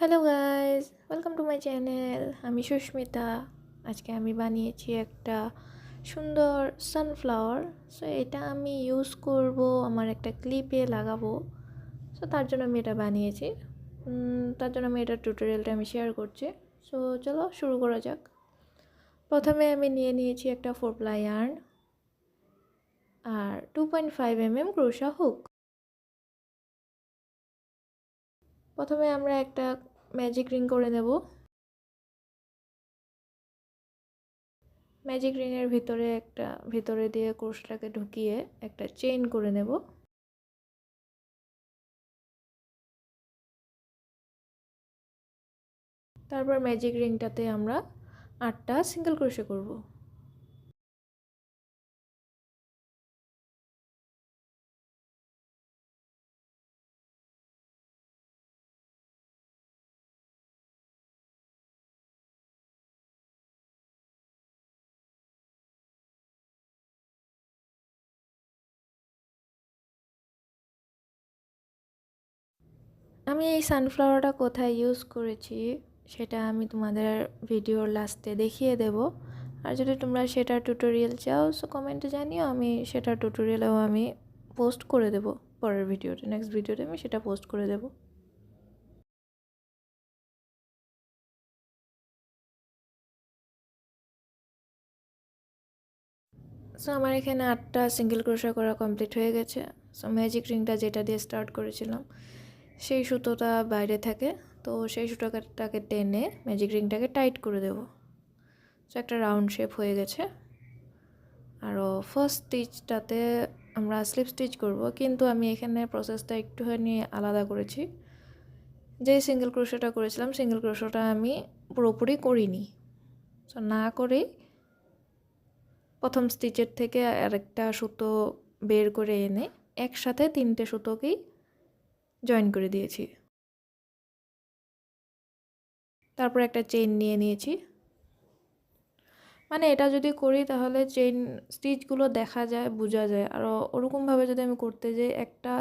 Hello guys, welcome to my channel. আমি সুস্মিতা। আজকে আমি বানিয়েছি একটা সুন্দর সানফ্লাওয়ার। সো এটা আমি ইউজ করব আমার একটা ক্লিপে লাগাবো। সো তার জন্য আমি এটা বানিয়েছি। তার জন্য আমি এটার টিউটোরিয়ালটা আমি শেয়ার করছি। সো চলো শুরু করা যাক। প্রথমে আমি নিয়ে নিয়েছি একটা 4 ply yarn আর 2.5 mm ক্রোশা হুক। প্রথমে আমরা একটা ম্যাজিক রিং করে নেব। ম্যাজিক রিংয়ের ভিতরে দিয়ে ক্রোশটাকে ঢুকিয়ে একটা চেইন করে নেব। তারপর ম্যাজিক রিংটাতে আমরা 8টা সিঙ্গেল ক্রোশে করব। আমি এই সানফ্লাওয়ারটা কোথায় ইউজ করেছি সেটা আমি তোমাদের ভিডিওর লাস্টে দেখিয়ে দেব। আর যদি তোমরা সেটার টিউটোরিয়াল চাও সো কমেন্টে জানিও, আমি সেটার টিউটোরিয়ালও আমি পোস্ট করে দেব। পরের ভিডিওতে, নেক্সট ভিডিওতে আমি সেটা পোস্ট করে দেব। সো আমার এখানে 8টা সিঙ্গেল ক্রোশা করা কমপ্লিট হয়ে গেছে। সো ম্যাজিক রিংটা যেটা দিয়ে স্টার্ট করেছিলাম সেই সুতোটা বাইরে থাকে, তো সেই সুতোটাকে টেনে ম্যাজিক রিংটাকে টাইট করে দেব। সো একটা রাউন্ড শেপ হয়ে গেছে। আরও ফার্স্ট স্টিচটাতে আমরা স্লিপ স্টিচ করব, কিন্তু আমি এখানে প্রসেসটা একটুখানি আলাদা করেছি। যে সিঙ্গেল ক্রোশাটা করেছিলাম সিঙ্গেল ক্রোশাটা আমি পুরোপুরি করিনি। সো না করেই প্রথম স্টিচের থেকে আরেকটা সুতো বের করে এনে একসাথে 3টে সুতোকেই জয়েন করে দিয়েছি। তারপর একটা চেইন নিয়ে নিয়েছি। মানে এটা যদি করি তাহলে চেইন স্টিচগুলো দেখা যায়, বোঝা যায়। আর ওরকমভাবে যদি আমি করতে যাই একটা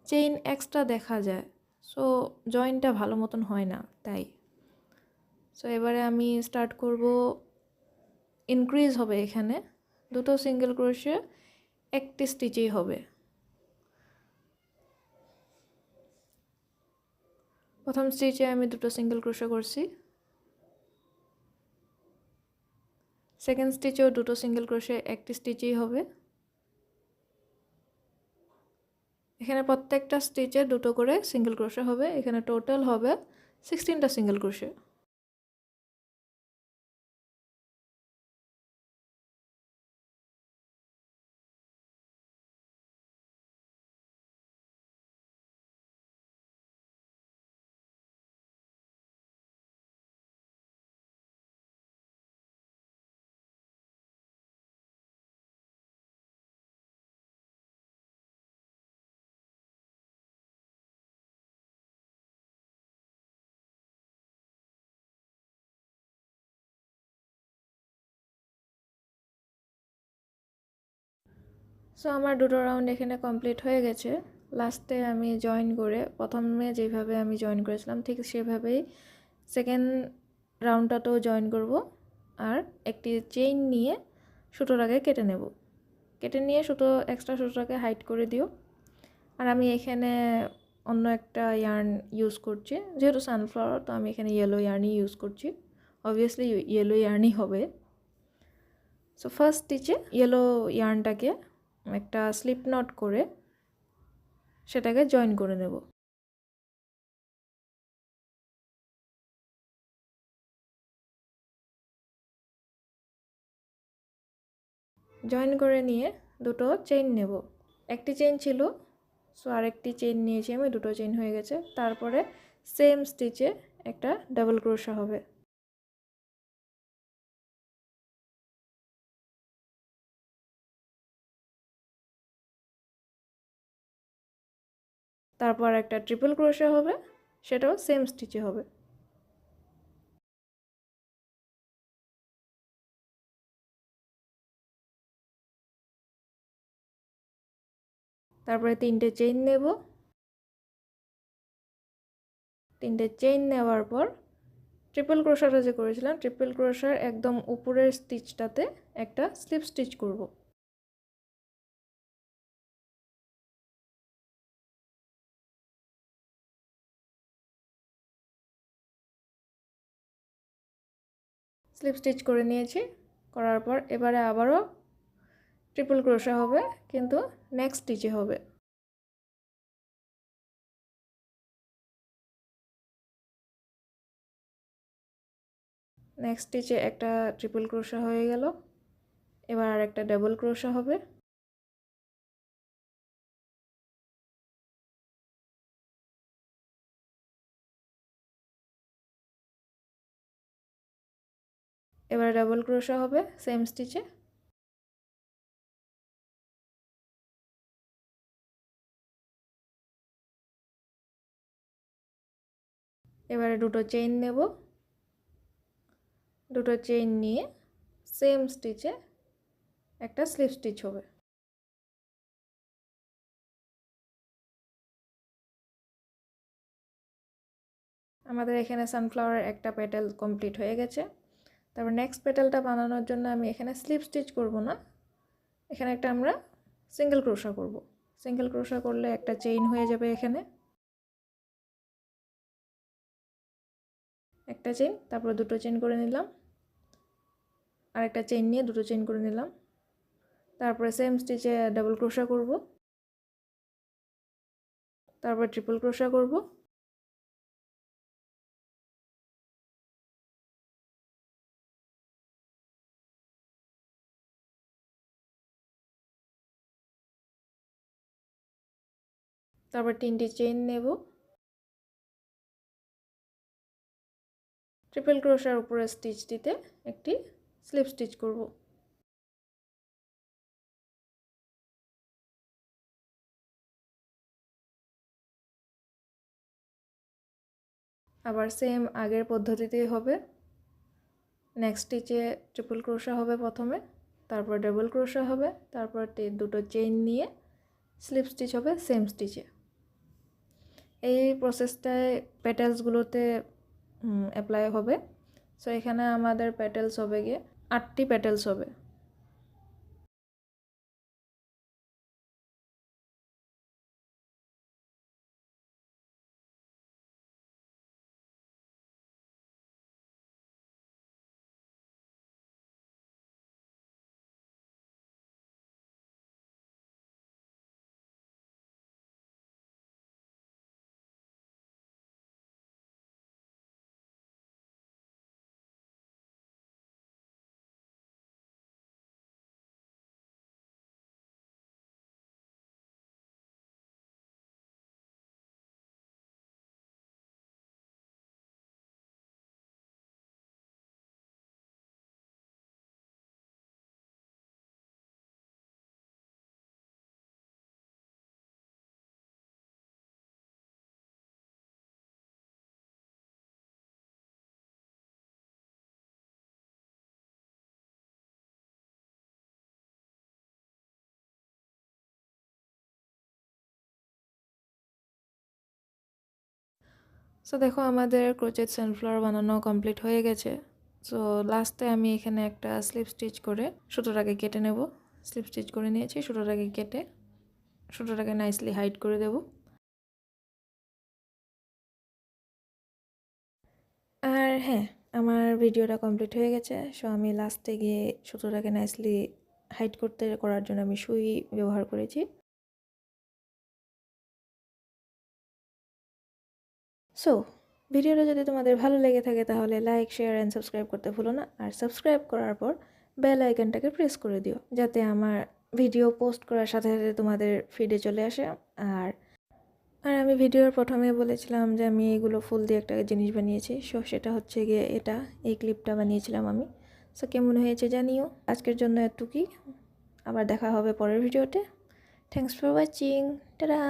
চেইন এক্সট্রা দেখা যায়, সো জয়েনটা ভালো মতন হয় না। তাই সো এবারে আমি স্টার্ট করব। ইনক্রিজ হবে এখানে 2টো সিঙ্গেল ক্রোশে একটি স্টিচেই হবে। প্রথম স্টিচে আমি 2টো সিঙ্গেল ক্রোশে করছি। সেকেন্ড স্টিচেও 2টো সিঙ্গেল ক্রোশে একটি স্টিচেই হবে। এখানে প্রত্যেকটা স্টিচে 2টো করে সিঙ্গেল ক্রোশে হবে। এখানে টোটাল হবে 16টা সিঙ্গেল ক্রোশে। সো আমার 2টো রাউন্ড এখানে কমপ্লিট হয়ে গেছে। লাস্টে আমি জয়েন করে, প্রথমে যেভাবে আমি জয়েন করেছিলাম ঠিক সেভাবেই সেকেন্ড রাউন্ডটাতেও জয়েন করব। আর একটি চেইন নিয়ে সুতোটাকে কেটে নেব। কেটে নিয়ে এক্সট্রা সুতোটাকে হাইড করে দিও। আর আমি এখানে অন্য একটা ইয়ার্ন ইউজ করছি, যেহেতু সানফ্লাওয়ার, তো আমি এখানে ইয়েলো ইয়ার্নই ইউজ করছি। অবভিয়াসলি ইয়েলো ইয়ার্নই হবে। সো ফার্স্ট স্টিচে ইয়েলো ইয়ার্নটাকে একটা স্লিপ নট করে সেটাকে জয়েন করে নেব। জয়েন করে নিয়ে 2টো চেইন নেব। একটি চেইন ছিল, সো আরেকটি চেইন নিয়েছি আমি, 2টো চেইন হয়ে গেছে। তারপরে সেম স্টিচে একটা ডাবল ক্রোশা হবে। তারপর একটা ট্রিপল ক্রোশা হবে, সেটাও সেম স্টিচে হবে। তারপরে 3টে চেইন নেব। 3টে চেইন নেওয়ার পর ট্রিপল ক্রোশাটা যে করেছিলাম ট্রিপল ক্রোশার একদম উপরের স্টিচটাতে একটা স্লিপ স্টিচ করব। স্লিপ স্টিচ করে নিয়েছি। করার পর এবারে আবারও ট্রিপল ক্রোশা হবে, কিন্তু নেক্সট স্টিচে হবে। নেক্সট স্টিচে একটা ট্রিপল ক্রোশা হয়ে গেল। এবার আর একটা ডাবল ক্রোশা হবে। এবার ডাবল ক্রোশা হবে সেম স্টিচে। এবারে দুটো চেইন নেব, দুটো চেইন নিয়ে সেম স্টিচে একটা স্লিপ স্টিচ হবে। আমাদের এখানে সানফ্লাওয়ারের একটা পেটাল কমপ্লিট হয়ে গেছে। তারপর নেক্সট পেটালটা বানানোর জন্য আমি এখানে স্লিপ স্টিচ করব না, এখানে একটা আমরা সিঙ্গেল ক্রোশা করব। সিঙ্গেল ক্রোশা করলে একটা চেইন হয়ে যাবে, এখানে একটা চেইন, তারপর দুটো চেইন করে নিলাম, আর একটা চেইন নিয়ে দুটো চেইন করে নিলাম। তারপরে সেম স্টিচে ডাবল ক্রোশা করব, তারপর ট্রিপল ক্রোশা করব। তারপর 3টি চেইন নেব, ট্রিপল ক্রোশার উপরে স্টিচটিতে একটি স্লিপ স্টিচ করব। আবার সেম আগের পদ্ধতিতেই হবে। নেক্সট স্টিচে ট্রিপল ক্রোশা হবে প্রথমে, তারপর ডাবল ক্রোশা হবে, তারপর দুটো চেইন নিয়ে স্লিপ স্টিচ হবে সেম স্টিচে। এই প্রসেসটায় পেটালসগুলোতে অ্যাপ্লাই হবে। সো এখানে আমাদের পেটালস হবে গিয়ে 8টি পেটালস হবে। সো দেখো আমাদের ক্রোচেট সানফ্লাওয়ার বানানো কমপ্লিট হয়ে গেছে। সো লাস্টে আমি এখানে একটা স্লিপ স্টিচ করে সুতোটাকে কেটে নেব। স্লিপ স্টিচ করে নিয়েছি, সুতোটাকে কেটে সুতোটাকে নাইসলি হাইড করে দেব। আর হ্যাঁ, আমার ভিডিওটা কমপ্লিট হয়ে গেছে। সো আমি লাস্টে গিয়ে সুতোটাকে নাইসলি হাইড করার জন্য আমি সুই ব্যবহার করেছি। সো ভিডিওটা যদি তোমাদের ভালো লেগে থাকে তাহলে লাইক, শেয়ার অ্যান্ড সাবস্ক্রাইব করতে ভুলো না। আর সাবস্ক্রাইব করার পর বেল আইকনটাকে প্রেস করে দিও, যাতে আমার ভিডিও পোস্ট করার সাথে সাথে তোমাদের ফিডে চলে আসে। আর আর আমি ভিডিওর প্রথমে বলেছিলাম যে আমি এগুলো ফুল দিয়ে একটা জিনিস বানিয়েছি। সো সেটা হচ্ছে গিয়ে এই ক্লিপটা বানিয়েছিলাম আমি। সো কেমন হয়েছে জানিও। আজকের জন্য এতটুকুই, আবার দেখা হবে পরের ভিডিওতে। Thanks for watching, tata.